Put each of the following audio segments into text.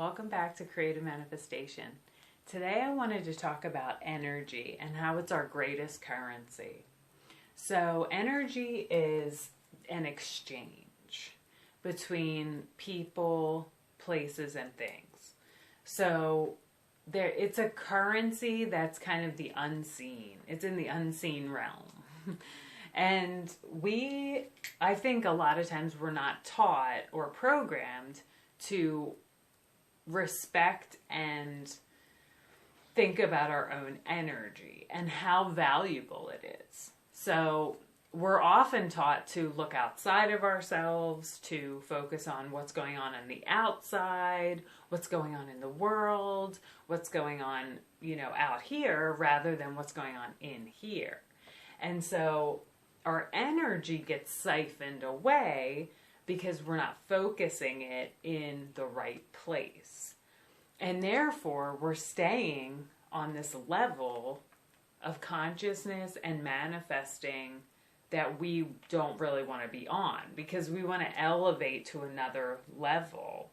Welcome back to Creative Manifestation. Today I wanted to talk about energy and how it's our greatest currency. So energy is an exchange between people, places, and things. So it's a currency that's kind of the unseen. It's in the unseen realm. And I think a lot of times we're not taught or programmed to respect and think about our own energy and how valuable it is. So we're often taught to look outside of ourselves, to focus on what's going on the outside, what's going on in the world, what's going on, out here, rather than what's going on in here. And so our energy gets siphoned away because we're not focusing it in the right place. And therefore, we're staying on this level of consciousness and manifesting that we don't really want to be on, because we want to elevate to another level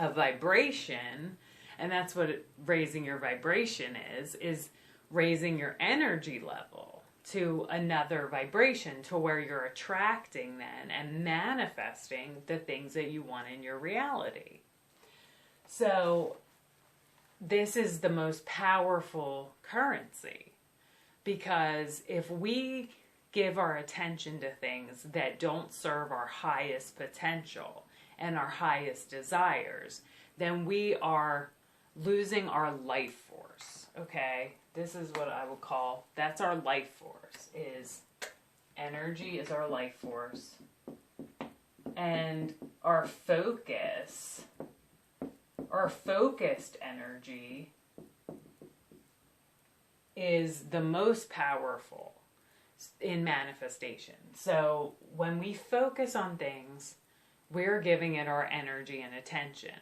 of vibration. And that's what raising your vibration is raising your energy level to another vibration, to where you're attracting then and manifesting the things that you want in your reality. So this is the most powerful currency, because if we give our attention to things that don't serve our highest potential and our highest desires, then we are losing our life force, okay? This is what I would call, that's our life force, is energy is our life force. And our focused energy is the most powerful in manifestation. So when we focus on things, we're giving it our energy and attention.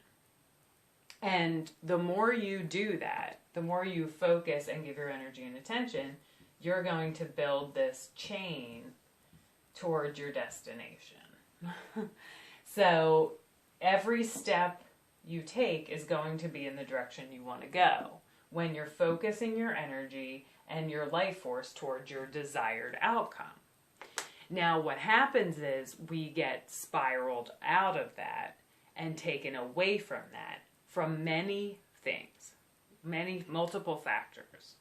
And the more you do that, the more you focus and give your energy and attention, you're going to build this chain towards your destination. So every step you take is going to be in the direction you want to go when you're focusing your energy and your life force towards your desired outcome. Now, what happens is we get spiraled out of that and taken away from that, from many things, multiple factors.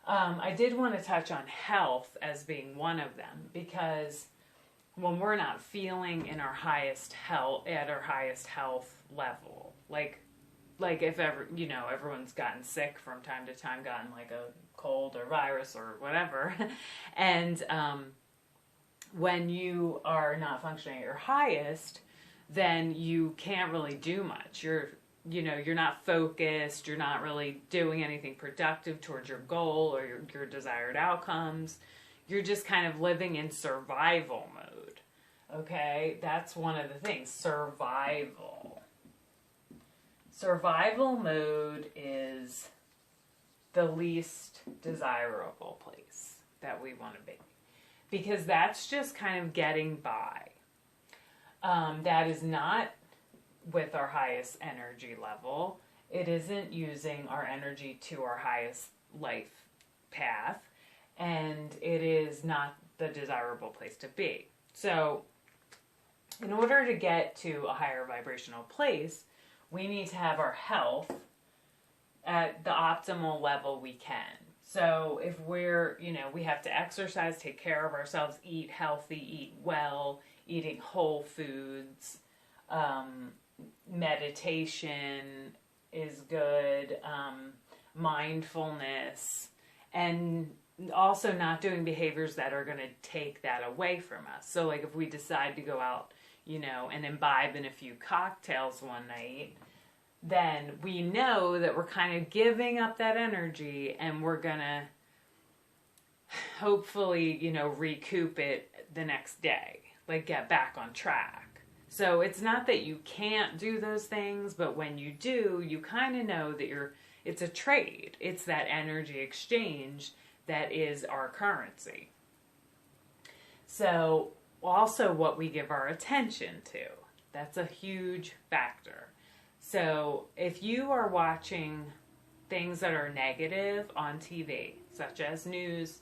I did want to touch on health as being one of them, because when we're not feeling in our highest health, at our highest health level, like if ever, everyone's gotten sick from time to time, gotten like a cold or virus or whatever, and when you are not functioning at your highest, then you can't really do much. You're not focused, you're not really doing anything productive towards your goal or your desired outcomes. You're just kind of living in survival mode. Okay? That's one of the things. Survival. Survival mode is the least desirable place that we want to be, because that's just kind of getting by. That is not with our highest energy level. It isn't using our energy to our highest life path, and it is not the desirable place to be. So in order to get to a higher vibrational place, we need to have our health at the optimal level we can. So if we're, we have to exercise, take care of ourselves, eat healthy, eat well, eating whole foods, meditation is good, mindfulness, and also not doing behaviors that are going to take that away from us. So like if we decide to go out, and imbibe in a few cocktails one night, then we know that we're kind of giving up that energy, and we're going to hopefully, recoup it the next day, like get back on track. So it's not that you can't do those things, but when you do, you kind of know that it's a trade. It's that energy exchange that is our currency. So also what we give our attention to, that's a huge factor. So if you are watching things that are negative on TV, such as news,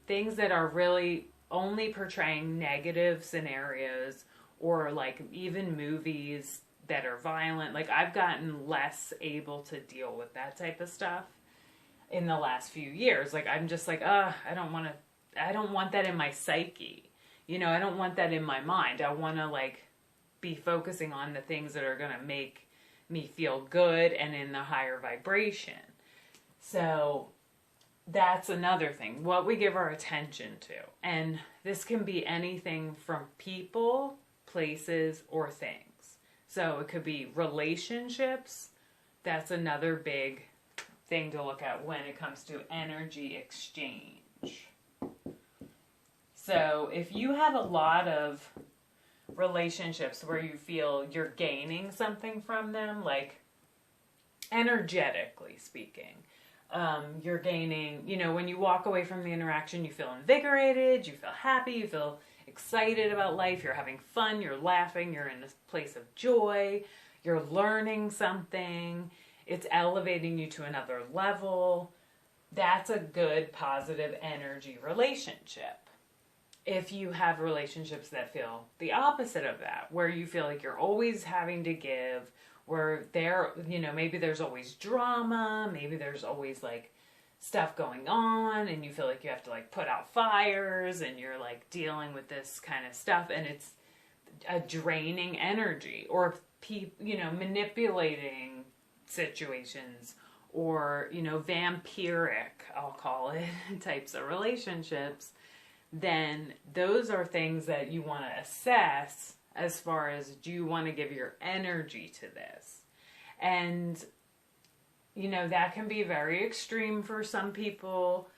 things that are really only portraying negative scenarios, or like even movies that are violent, like I've gotten less able to deal with that type of stuff in the last few years. Like I'm just like, I don't want that in my psyche. You know, I don't want that in my mind. I want to like be focusing on the things that are going to make me feel good and in the higher vibration. So that's another thing, what we give our attention to. And this can be anything from people, places, or things. So it could be relationships. That's another big thing to look at when it comes to energy exchange. So if you have a lot of relationships where you feel you're gaining something from them, like energetically speaking, you're gaining, you know, when you walk away from the interaction, you feel invigorated, you feel happy, you feel excited about life, you're having fun, you're laughing, you're in this place of joy, you're learning something, it's elevating you to another level. That's a good positive energy relationship. If you have relationships that feel the opposite of that, where you feel like you're always having to give, where there, you know, maybe there's always drama, maybe there's always like stuff going on, and you feel like you have to like put out fires, and you're like dealing with this kind of stuff, and it's a draining energy, or you know, manipulating situations, or, you know, vampiric, I'll call it, types of relationships, then those are things that you want to assess as far as, do you want to give your energy to this? And, you know, that can be very extreme for some people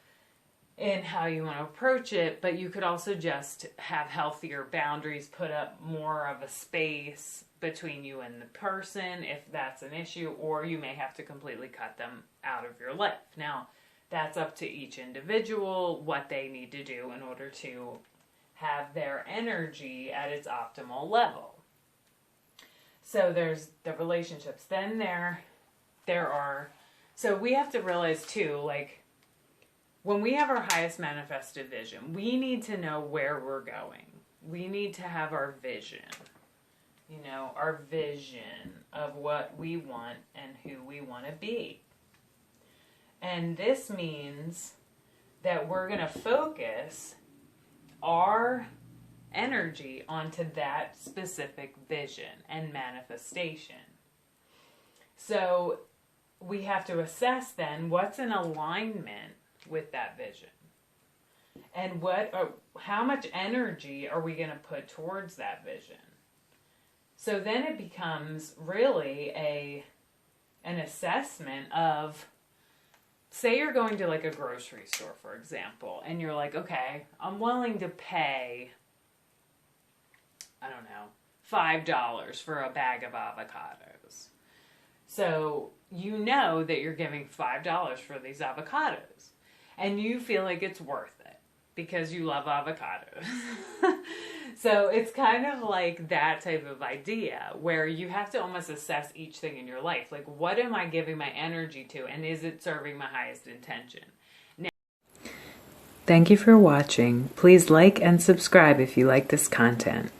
in how you want to approach it, but you could also just have healthier boundaries, put up more of a space between you and the person if that's an issue, or you may have to completely cut them out of your life. Now, that's up to each individual, what they need to do in order to have their energy at its optimal level. So there's the relationships. Then there are, so we have to realize too, like, when we have our highest manifested vision, we need to know where we're going. We need to have our vision, you know, our vision of what we want and who we want to be. And this means that we're going to focus our energy onto that specific vision and manifestation. So we have to assess then what's in alignment with that vision, and how much energy are we going to put towards that vision. So then it becomes really an assessment of, say you're going to like a grocery store, for example, and you're like, okay, I'm willing to pay, I don't know, $5 for a bag of avocados. So you know that you're giving $5 for these avocados, and you feel like it's worth it because you love avocados. So it's kind of like that type of idea where you have to almost assess each thing in your life. Like, what am I giving my energy to, and is it serving my highest intention? Now, thank you for watching. Please like and subscribe if you like this content.